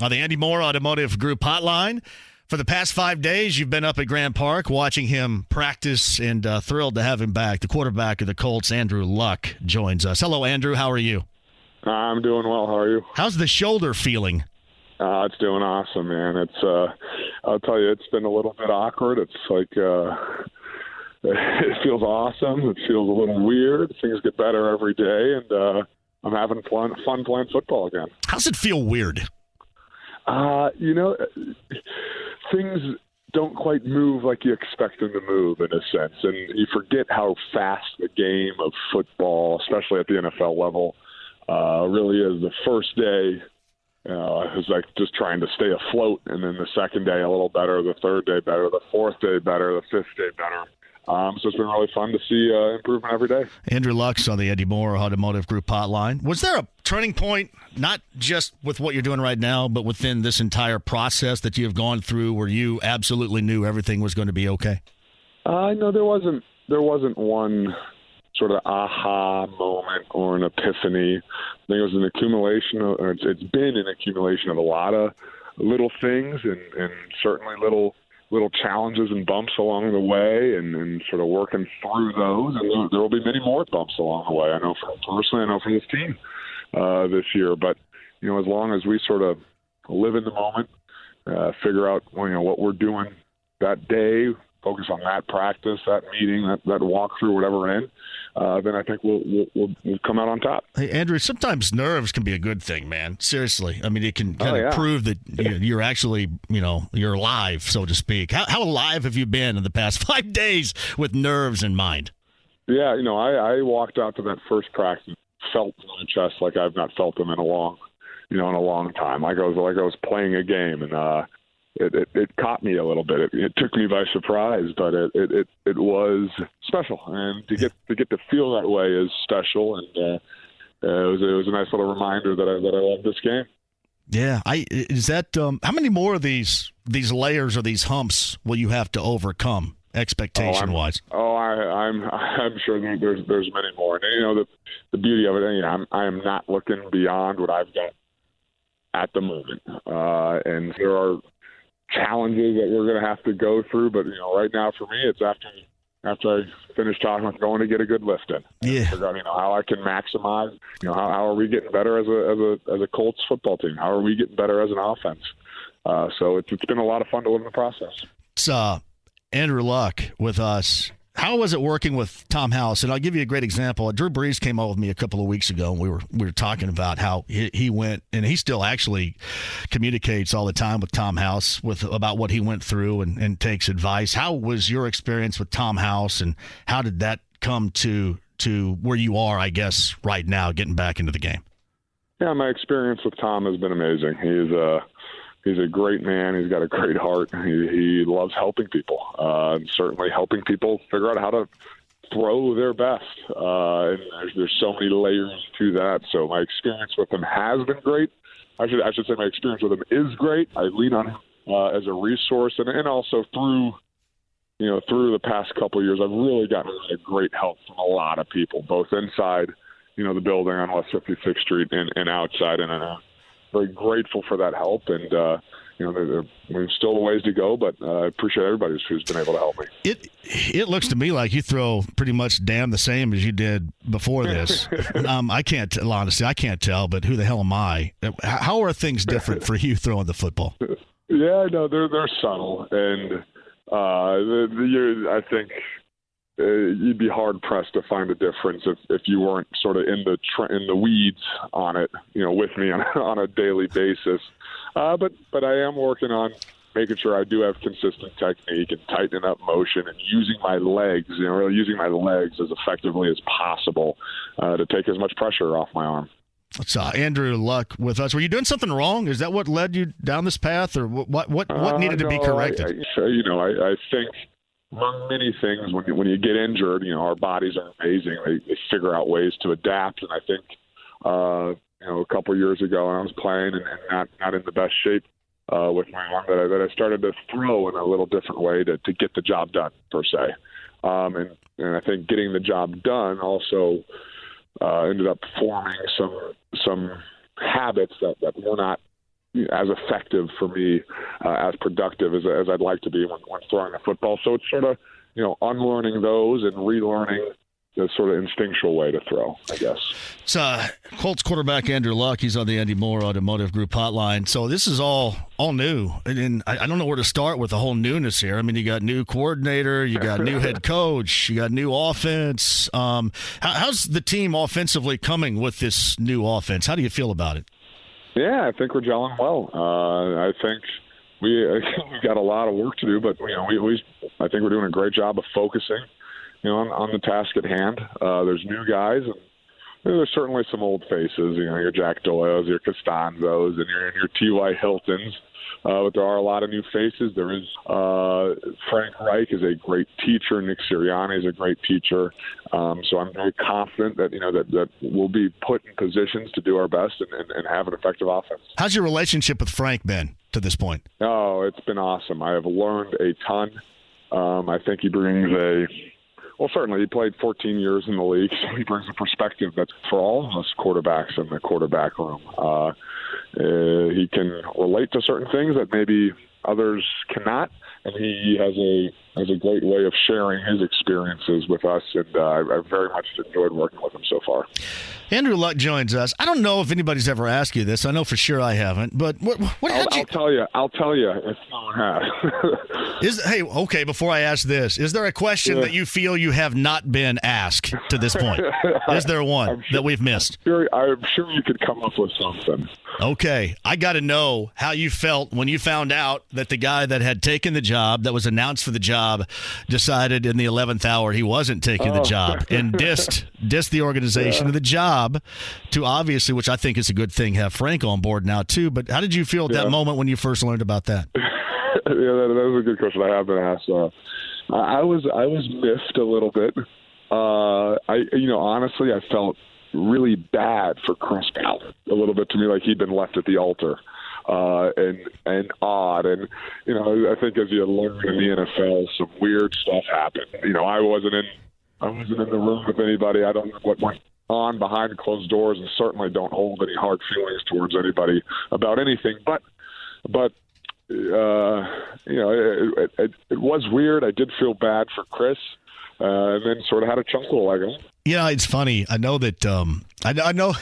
On the Andy Moore Automotive Group hotline. For the past 5 days, you've been up at Grand Park watching him practice, and thrilled to have him back. The quarterback of the Colts, Andrew Luck, joins us. Hello, Andrew. How are you? I'm doing well. How are you? How's the shoulder feeling? It's doing awesome, man. It's I'll tell you, it's been a little bit awkward. It's like it feels awesome. It feels a little weird. Things get better every day, and I'm having fun playing football again. How's it feel weird? Things don't quite move like you expect them to move in a sense, and you forget how fast the game of football, especially at the NFL level, really is. The first day is like just trying to stay afloat, and then the second day a little better, the third day better, the fourth day better, the fifth day better. So it's been really fun to see improvement every day. Andrew Luck's on the Andy Moore Automotive Group hotline. Was there a turning point, not just with what you're doing right now, but within this entire process that you have gone through where you absolutely knew everything was going to be okay? No, there wasn't one sort of aha moment or an epiphany. I think it was an accumulation, or it's been an accumulation of a lot of little things and certainly little challenges and bumps along the way, and sort of working through those. And there will be many more bumps along the way. I know personally, I know for this team this year. But, as long as we sort of live in the moment, figure out, what we're doing that day, focus on that practice, that meeting, that walkthrough, whatever we're in, then I think we'll come out on top. Hey, Andrew, sometimes nerves can be a good thing, man. Seriously. I mean, it can kind of prove that you're actually, you're alive, so to speak. How alive have you been in the past 5 days with nerves in mind? Yeah, I walked out to that first practice, felt my chest like I've not felt them in a long time. Like I was playing a game, and It caught me a little bit. It took me by surprise, but it was special, and to get to feel that way is special. And it was a nice little reminder that I love this game. Yeah, is that how many more of these layers or these humps will you have to overcome expectation wise? I'm sure there's many more. And the beauty of it, I am not looking beyond what I've got at the moment, and there are challenges that we're going to have to go through, but right now for me, it's after I finish talking, I'm going to get a good lift in. Yeah, figure out how I can maximize. How are we getting better as a Colts football team? How are we getting better as an offense? So it's been a lot of fun to live in the process. It's Andrew Luck with us. How was it working with Tom House? And I'll give you a great example. Drew Brees came on with me a couple of weeks ago, and we were talking about how he went, and he still actually communicates all the time with Tom House about what he went through and takes advice. How was your experience with Tom House, and how did that come to where you are, I guess, right now, getting back into the game? Yeah, my experience with Tom has been amazing. He's a great man. He's got a great heart. He loves helping people, certainly helping people figure out how to throw their best. And there's so many layers to that. So my experience with him has been great. I should say my experience with him is great. I lean on him as a resource, and also through the past couple of years, I've really gotten a great help from a lot of people, both inside, the building on West 56th Street and outside, and very grateful for that help, and there's still a ways to go, but I appreciate everybody who's been able to help me. It looks to me like you throw pretty much damn the same as you did before this. I can't tell, but who the hell am I? How are things different for you throwing the football? Yeah, no, they're subtle, and I think you'd be hard pressed to find a difference if you weren't sort of in the weeds on it, with me on a daily basis. But I am working on making sure I do have consistent technique and tightening up motion and using my legs, really using my legs as effectively as possible to take as much pressure off my arm. It's Andrew Luck with us. Were you doing something wrong? Is that what led you down this path, or what needed to be corrected? I think among many things, when you get injured, our bodies are amazing. They figure out ways to adapt, and I think a couple of years ago when I was playing and not in the best shape with my arm, that I started to throw in a little different way to get the job done, per se. And I think getting the job done also ended up forming some habits that were not as effective for me, as productive as I'd like to be when throwing the football. So it's sort of, unlearning those and relearning the sort of instinctual way to throw, I guess. It's Colts quarterback Andrew Luck. He's on the Andy Moore Automotive Group hotline. So this is all new. And I don't know where to start with the whole newness here. I mean, you got new coordinator, you got new head coach, you got new offense. How's the team offensively coming with this new offense? How do you feel about it? Yeah, I think we're gelling well. I think we've got a lot of work to do, but I think we're doing a great job of focusing, on the task at hand. There's new guys, and there's certainly some old faces. Your Jack Doyles, your Costanzos, and your T.Y. Hiltons. But there are a lot of new faces. There is Frank Reich is a great teacher. Nick Sirianni is a great teacher. So I'm very confident that that we'll be put in positions to do our best and have an effective offense. How's your relationship with Frank been to this point? Oh, it's been awesome. I have learned a ton. I think he brings certainly he played 14 years in the league, so he brings a perspective that's for all of us quarterbacks in the quarterback room. He can relate to certain things that maybe others cannot, and he has a great way of sharing his experiences with us, and I've very much enjoyed working with him so far. Andrew Luck joins us. I don't know if anybody's ever asked you this. I know for sure I haven't, but I'll tell you if no one has. Okay, before I ask this, is there a question that you feel you have not been asked to this point? Is there one that we've missed? I'm sure you could come up with something. Okay, I got to know how you felt when you found out that the guy that had taken the job, that was announced for the job, decided in the 11th hour he wasn't taking the job and dissed the organization and the job to obviously, which I think is a good thing, have Frank on board now too. But how did you feel at that moment when you first learned about that? That was a good question. I have been asked. I was miffed a little bit. Honestly, I felt really bad for Chris Ballard a little bit, to me, like he'd been left at the altar. And odd. And, I think as you learn in the NFL, some weird stuff happened. I wasn't in the room with anybody. I don't know what went on behind closed doors, and certainly don't hold any hard feelings towards anybody about anything. But it was weird. I did feel bad for Chris, and then sort of had a chuckle like, it's funny. I know that I know.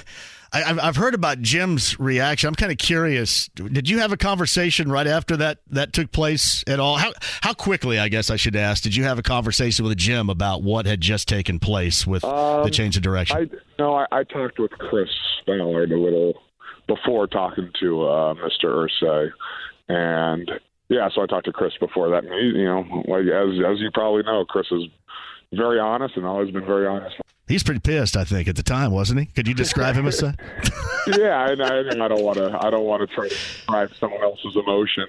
I've heard about Jim's reaction. I'm kind of curious. Did you have a conversation right after that took place at all? How quickly, I guess I should ask, did you have a conversation with Jim about what had just taken place with the change of direction? I talked with Chris Ballard a little before talking to Mr. Irsay. And, so I talked to Chris before that. And as you probably know, Chris is very honest and always been very honest. He's pretty pissed, I think, at the time, wasn't he? Could you describe him as that? Yeah, I don't want to try to describe someone else's emotions,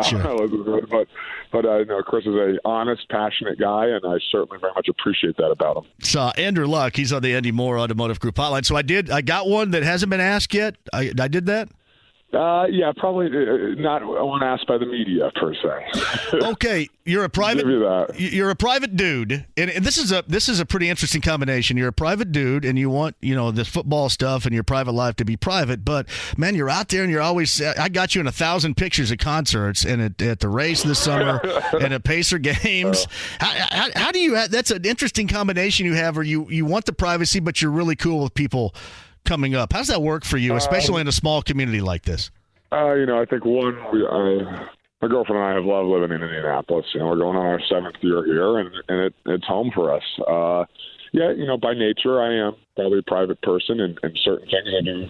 Sure. But I know Chris is a honest, passionate guy, and I certainly very much appreciate that about him. So Andrew Luck, he's on the Andy Moore Automotive Group hotline. So I got one that hasn't been asked yet. I did that. Probably not one asked by the media per se. Okay, you're a private dude, and this is a pretty interesting combination. You're a private dude, and you want this football stuff and your private life to be private. But man, you're out there, and you're always. I got you in 1,000 pictures at concerts and at the race this summer and at Pacer games. How do you? That's an interesting combination you have, where you want the privacy, but you're really cool with people coming up. How does that work for you, especially in a small community like this? I think my girlfriend and I have loved living in Indianapolis. We're going on our 7th year here, and it's home for us. By nature, I am probably a private person, and certain things I do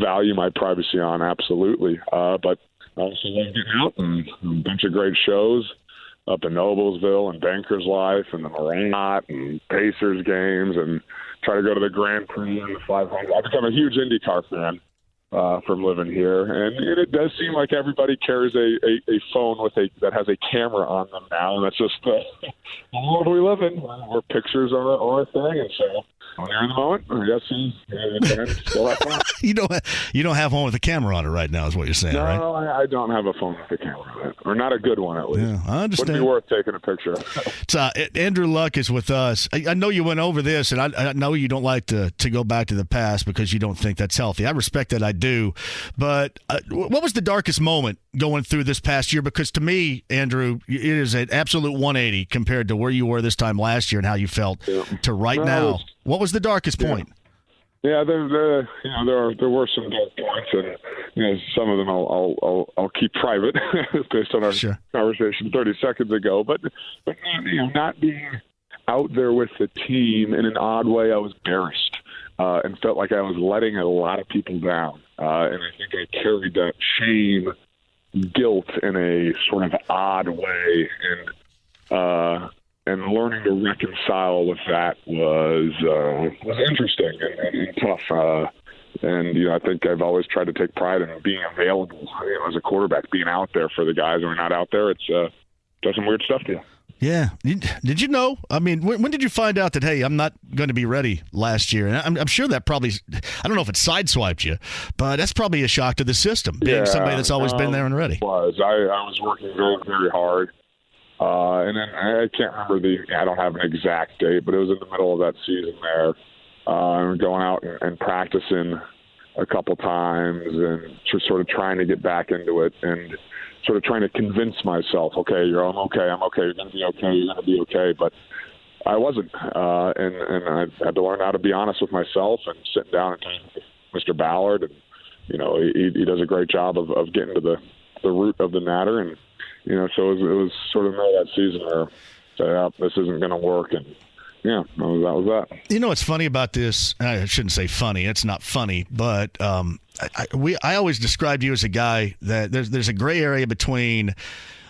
value my privacy on, absolutely. But I also love getting out and a bunch of great shows up in Noblesville and Banker's Life and the Marriott and Pacers games, and try to go to the Grand Prix and the 500. I've become a huge IndyCar fan from living here, and it does seem like everybody carries a phone that has a camera on them now, and that's just the world we live in, where pictures are a thing. And so when you're in the moment, yes, still have fun. You don't have one with a camera on it right now, is what you're saying, no, right? No, I don't have a phone with a camera on it, or not a good one at least. Yeah, I understand. Wouldn't be worth taking a picture of. So, Andrew Luck is with us. I know you went over this, and I know you don't like to go back to the past because you don't think that's healthy. I respect that, I do. But what was the darkest moment going through this past year? Because to me, Andrew, it is an absolute 180 compared to where you were this time last year and how you felt to right now. What was the darkest point? Yeah, there were some dark points, and some of them I'll keep private based on our conversation 30 seconds ago. But not being out there with the team in an odd way, I was embarrassed and felt like I was letting a lot of people down, and I think I carried that shame, guilt in a sort of odd way, and learning to reconcile with that was interesting and tough. And I think I've always tried to take pride in being available as a quarterback, being out there for the guys who are not out there. It's does some weird stuff to you. Yeah. Did you know? I mean, when did you find out that, hey, I'm not going to be ready last year? And I'm sure that probably, I don't know if it sideswiped you, but that's probably a shock to the system, being somebody that's always been there and ready. I was working very, very hard. And then I can't remember I don't have an exact date, but it was in the middle of that season there. Going out and practicing a couple times and just sort of trying to get back into it and sort of trying to convince myself, I'm okay, you're going to be okay, you're going to be okay. But I wasn't. And I had to learn how to be honest with myself and sitting down and talking to Mr. Ballard. And, he does a great job of getting to the root of the matter. And, so it was sort of that season where this isn't going to work. And, that was that. What's funny about this? I shouldn't say funny. It's not funny, but I always described you as a guy that there's a gray area between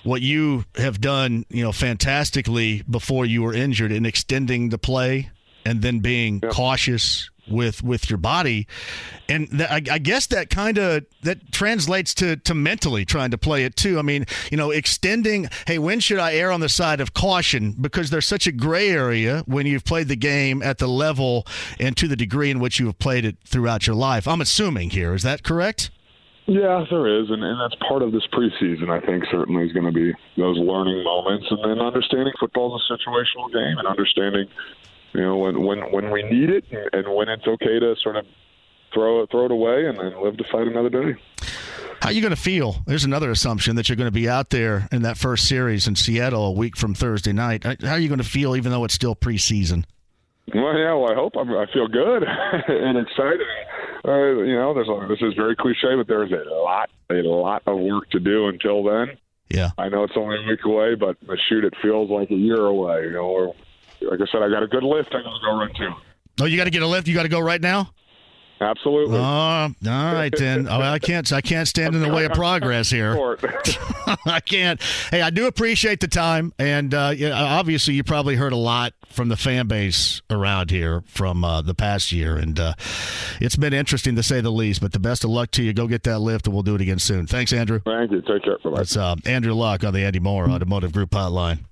what you have done, fantastically before you were injured in extending the play and then being cautious with your body. And I guess that that translates to mentally trying to play it too. I mean, extending, hey, when should I err on the side of caution? Because there's such a gray area when you've played the game at the level and to the degree in which you have played it throughout your life. I'm assuming here. Is that correct? Yeah, there is. And that's part of this preseason, I think, certainly is going to be those learning moments and then understanding football is a situational game and understanding when we need it and when it's okay to sort of throw it away and then live to fight another day. How are you going to feel? There's another assumption that you're going to be out there in that first series in Seattle a week from Thursday night. How are you going to feel even though it's still preseason? Well, I hope I feel good and excited. This is very cliche, but there's a lot of work to do until then. Yeah. I know it's only a week away, but it feels like a year away. Like I said, I got a good lift I'm going to go run to. Oh, you got to get a lift? You got to go right now? Absolutely. All right, then. I can't stand in the way of progress here. I can't. Hey, I do appreciate the time, and obviously you probably heard a lot from the fan base around here from the past year, and it's been interesting to say the least, but the best of luck to you. Go get that lift, and we'll do it again soon. Thanks, Andrew. Thank you. Take care. Bye-bye. That's Andrew Luck on the Andy Moore Automotive Group Hotline.